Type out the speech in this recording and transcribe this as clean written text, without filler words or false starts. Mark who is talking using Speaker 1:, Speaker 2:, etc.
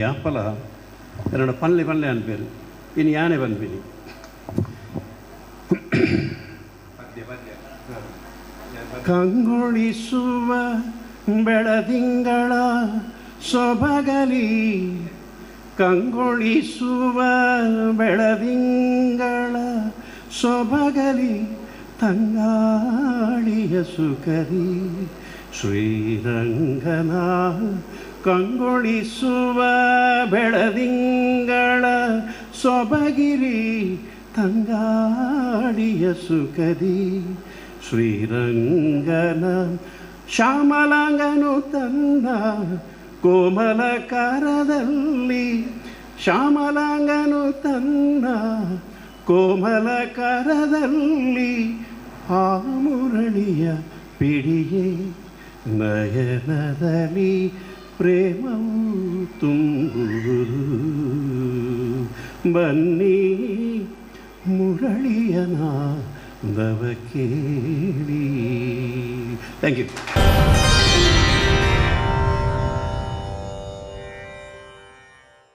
Speaker 1: ಯಾಪಲ ಎರಡು ಪಲ್ಲೆ ಅನ್ಬೇರು ಇನ್ನು ಯಾನೆ ಬಂದ್ಬಿನಿ ಕಂಗೊಳಿಸುವ ಬೆಳದಿಂಗಳ ಸೊಬಗಲಿ ಕಂಗೊಳಿಸುವ ಬೆಳದಿಂಗಳ ಸೊಬಗಲಿ ತಂಗಾಳಿಯ ಸುಖರಿ ಶ್ರೀರಂಗನ ಕಂಗೊಳಿಸುವ ಬೆಳದಿಂಗಳ ಸೊಬಗಿರಿ ತಂಗಾಳಿಯ ಸುಖದಿ ಶ್ರೀರಂಗನ ಶ್ಯಾಮಲಾಂಗನು ತನ್ನ ಕೋಮಲ ಕರದಲ್ಲಿ ಶ್ಯಾಮಲಾಂಗನು ತನ್ನ ಕೋಮಲ ಕರದಲ್ಲಿ ಆ ಮುರಳಿಯ ಪಿಡಿಯೇ ನಯನದಲ್ಲಿ ಪ್ರೇಮವು ತುಂಬುವುದು ಬನ್ನಿ ಮುರಳಿಯನ ದವ ಕೇಳಿ. Thank you.